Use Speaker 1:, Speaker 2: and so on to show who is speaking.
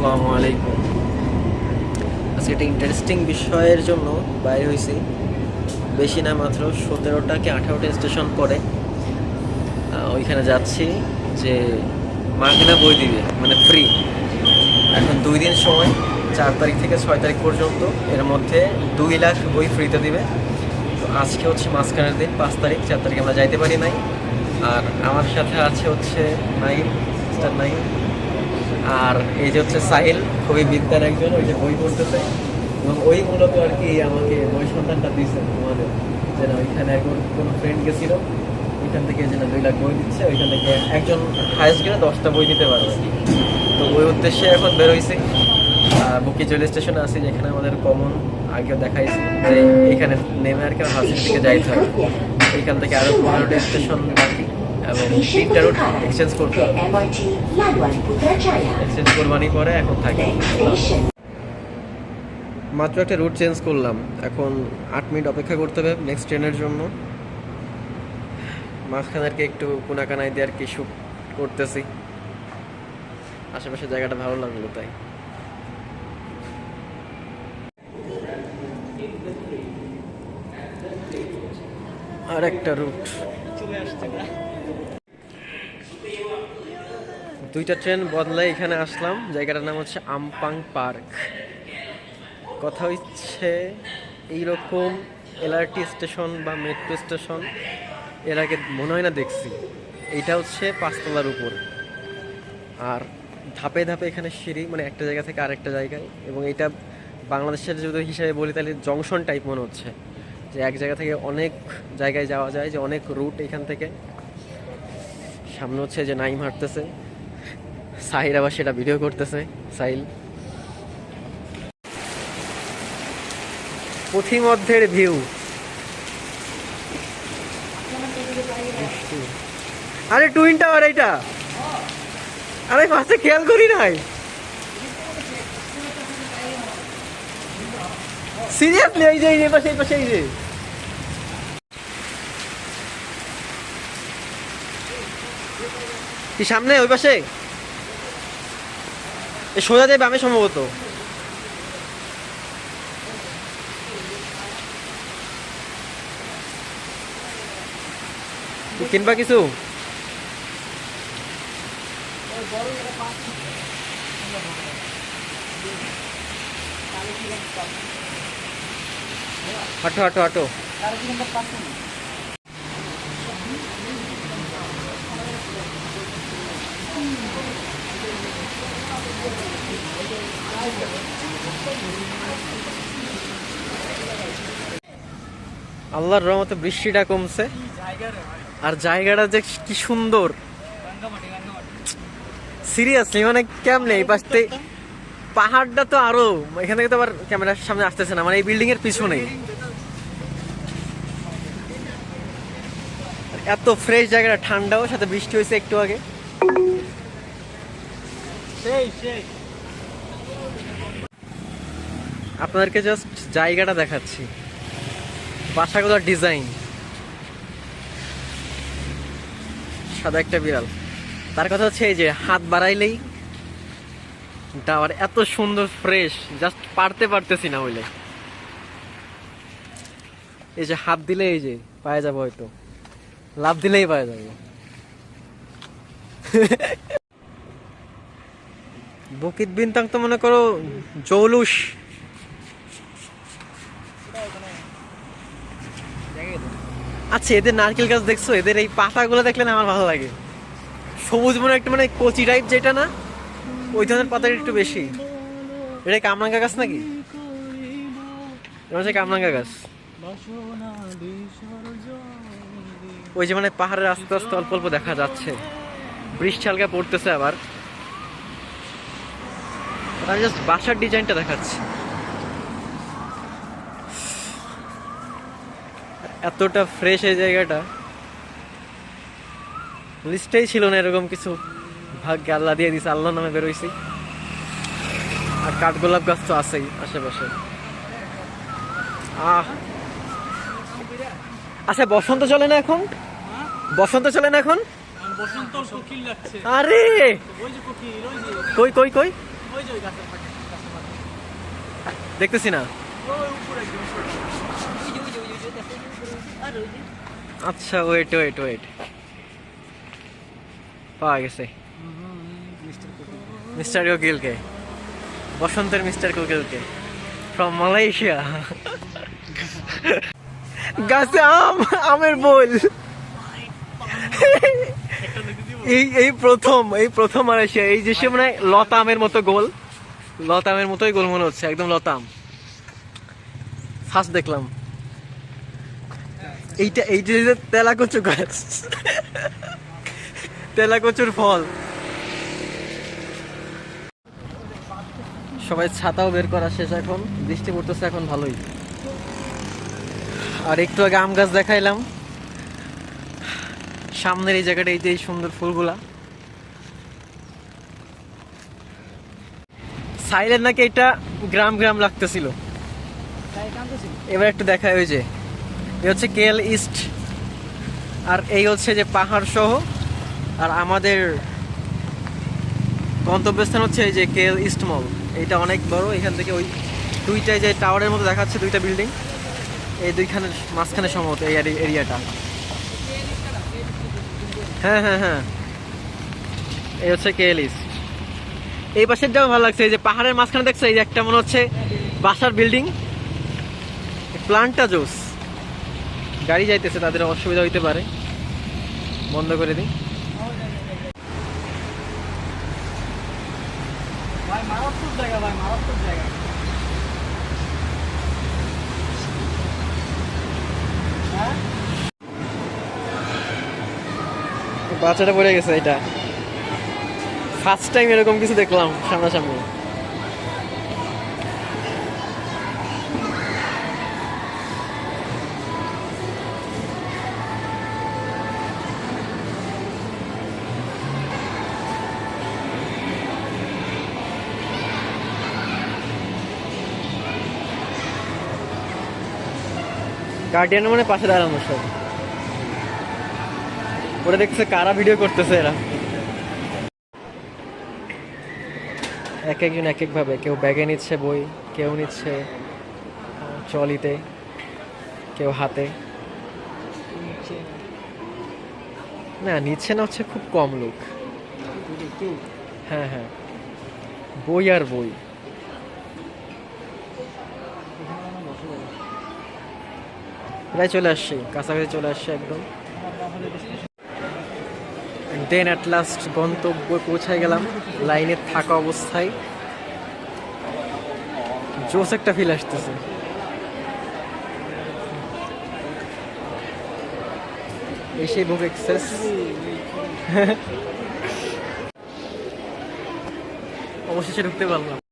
Speaker 1: আসসালামু আলাইকুম। আজকে একটা ইন্টারেস্টিং বিষয়ের জন্য বাইরে হয়েছি। বেশি না, মাত্র 17টা কি 18টা স্টেশন পরে ওইখানে যাচ্ছি যে মাগনা বই দিবে, মানে ফ্রি। এখন 2 দিন সময়, 4 তারিখ থেকে 6 তারিখ পর্যন্ত, এর মধ্যে 2 লাখ বই ফ্রিতে দিবে। তো আজকে হচ্ছে মাঝখানের দিন, 5 তারিখ। 4 তারিখে আমরা যাইতে পারি নাই। আর আমার সাথে আছে হচ্ছে নাইম, মিস্টার নাইম। আর এই যে হচ্ছে সাহিল, খুবই বিদ্যার একজন, ওই যে বই পড়তেছে। এবং ওই মূলত আর কি আমাকে বই সন্ধানটা দিয়েছে তোমাদের, যে না ওইখানে কোনো ফ্রেন্ড গেছিল, ওইখান থেকে যে না 2 লাখ বই দিচ্ছে, ওইখান থেকে একজন হায়েস্ট গেলে 10টা বই দিতে পারবে। তো ওই উদ্দেশ্যে এখন বেরোইছি। বকিজল স্টেশনে আছি, যেখানে আমাদের কমন আগেও দেখাইছি যে এইখানে নেমে আর কি হাসির দিকে যাইতে হবে। এইখান থেকে আরো 15টা স্টেশন বাকি এবং 3টা রুট এক্সচেঞ্জ করতে হবে। এক্সচেঞ্জ করবানি পরে এখন থাকি। মাত্র একটা রুট চেঞ্জ করলাম, এখন 8 মিনিট অপেক্ষা করতে হবে নেক্সট ট্রেনের জন্য। মাঝখানে আর কি একটু কোনাকানাই দিয়ে আর কি শুট করতেছি, আশেপাশে জায়গাটা ভালো লাগলো তাই। আর একটা রুট চলে আসছে, 2টা ট্রেন বদলাই এখানে আসলাম। জায়গাটার নাম হচ্ছে আমপাং পার্ক। কথা হচ্ছে এইরকম এলআরটি স্টেশন বা মেট্রো স্টেশন এর আগে মনে হয় না দেখছি। এইটা হচ্ছে 5 তলার উপর, আর ধাপে ধাপে এখানে সিঁড়ি, মানে একটা জায়গা থেকে আরেকটা জায়গায়। এবং এটা বাংলাদেশের যদি হিসাবে বলি তাহলে জংশন টাইপ মনে হচ্ছে, যে এক জায়গা থেকে অনেক জায়গায় যাওয়া যায়, যে অনেক রুট এখান থেকে। সামনে হচ্ছে যে নাইম হাঁটতেছে, সাহিল আবার সেটা ভিডিও করতেছে। সাহিল পথিমধ্যের ভিউ। আরে টুইন টাওয়ার এইটা, আরে পাশে খেয়াল করি নাই, সিরিয়াসলি। এই যে এই পাশে, এই পাশে, এই যে কি সামনে ওই পাশে সোজা যায় বামে সম্ভবত। কিনবা কিছু? হাঁটো হাঁটো হাঁটো। আল্লাহর রহমতে বৃষ্টিটা কমছে, আর জায়গাটা যে কি সুন্দর। সিরিয়াসলি মানে কেমনে এই পাশে পাহাড়টা তো আরো, এখান থেকে তো আবার ক্যামেরার সামনে আসতেছে না, মানে এই বিল্ডিং এর পিছনে। এত ফ্রেশ জায়গাটা, ঠান্ডাও, সাথে বৃষ্টি হয়েছে একটু আগে। আপনাদেরকে জাস্ট জায়গাটা দেখাচ্ছি, বাসাগুলোর ডিজাইন। সাদা একটা বিড়াল, তার কথা হচ্ছে এই যে হাত বাড়াইলেই টাওয়ার এত সুন্দর ফ্রেশ, জাস্ট পারতেছি না হইলে। এই যে হাত দিলে এই যে পায়ে যাবো, হয়তো লাভ দিলেই পায়ে যাবো। বুকিত বিনতাং তো মনে করো জৌলুস। আচ্ছা, এদের নারকেল গাছ দেখছো? এদের এই পাতাগুলো দেখলে না আমার ভালো লাগে, সবুজ মনে একটা, মানে কচি টাইপ যেটা না, ওই ধরনের পাতা একটু বেশি। এটা কামরাঙ্গা গাছ নাকি? কামরাঙ্গা গাছ। ওই যে মানে পাহাড়ের আস্তে আস্তে অল্প অল্প দেখা যাচ্ছে, বৃষ্টি হালকা পড়তেছে আবার। আমি জাস্ট বাসার ডিজাইনটা দেখাচ্ছি। এতটা ফ্রেশ এই জায়গাটা, লিস্টেই ছিল না এরকম কিছু, ভাগ্যে আল্লাহ দিয়ে দিছে, আল্লাহর নামে বেরোইছি। আর কাঠগোলাপ গাছ তো আছেই আশেপাশে। আচ্ছা, বসন্ত চলে না এখন? বসন্ত চলে না এখন? আরে কই কই কই দেখতেছি না। আচ্ছা ওয়েট ওয়েট ওয়েট, পাওয়া গেছে মিস্টার কোকিলকে, বসন্তের মিস্টার কোকিলকে ফ্রম মালয়েশিয়া। গাছে আম, আমের বোল। এই প্রথম মালয়েশিয়া এই যে মানে লতামের মতো গোল, লতামের মতোই গোল মনে হচ্ছে, একদম লতাম। ফার্স্ট দেখলাম এইটা যে তেলাকচু গাছ, তেলাকচুর ফল। সবাই ছাতাও বের করা শেষ, এখন বৃষ্টি পড়তেছে এখন ভালোই। আর একটু আগে আম গাছ দেখাইলাম, সামনের এই জায়গাটা, এই যে সুন্দর ফুলগুলা। সাইলের নাকি এটা গ্রাম গ্রাম লাগতেছিল, এবার একটু দেখায়। ওই যে এই হচ্ছে কেএল ইস্ট, আর এই হচ্ছে যে পাহাড় সহ। আর আমাদের গন্তব্যস্থান হচ্ছে এই যে কেএল ইস্ট মল। এইটা অনেক বড়, এখান থেকে ওই দুইটাই যে টাওয়ারের মতো দেখাচ্ছে, দুইটা বিল্ডিং, এই দুইখানের মাঝখানে সম্ভবত এই এরিয়াটা। হ্যাঁ হ্যাঁ হ্যাঁ, এই হচ্ছে কেএল ইস্ট। এই পাশেরটাও ভালো লাগছে, এই যে পাহাড়ের মাঝখানে দেখছে এই যে একটা মনে হচ্ছে বাসার বিল্ডিং, প্ল্যানটা জোস। গাড়ি যাইতেছে, তাদের অসুবিধা হইতে পারে, বন্ধ করে দিই। বাচ্চাটা পড়ে গেছে, এটা ফার্স্ট টাইম এরকম কিছু দেখলাম সামনাসামনি। গার্ডিয়ান মানে পাশে দাঁড়ানো সব, ওরা দেখছে কারা ভিডিও করতেছে। এরা এক একজন এক এক ভাবে, কেউ ব্যাগে নিচ্ছে বই, কেউ নিচ্ছে ট্রলিতে, কেউ হাতে। না নিচ্ছে না, হচ্ছে খুব কম লোক। হ্যাঁ হ্যাঁ, বই আর বই। প্রায় চলে আসছি, কাছাকাছি চলে আসছে একদম। দেন অ্যাট লাস্ট গন্তব্যে পৌঁছায় গেলাম, লাইনে থাকা অবস্থায় জোস একটা ফিল আসতেছে। এসে বুক এক্সেস, অবশেষে ঢুকতে পারলাম।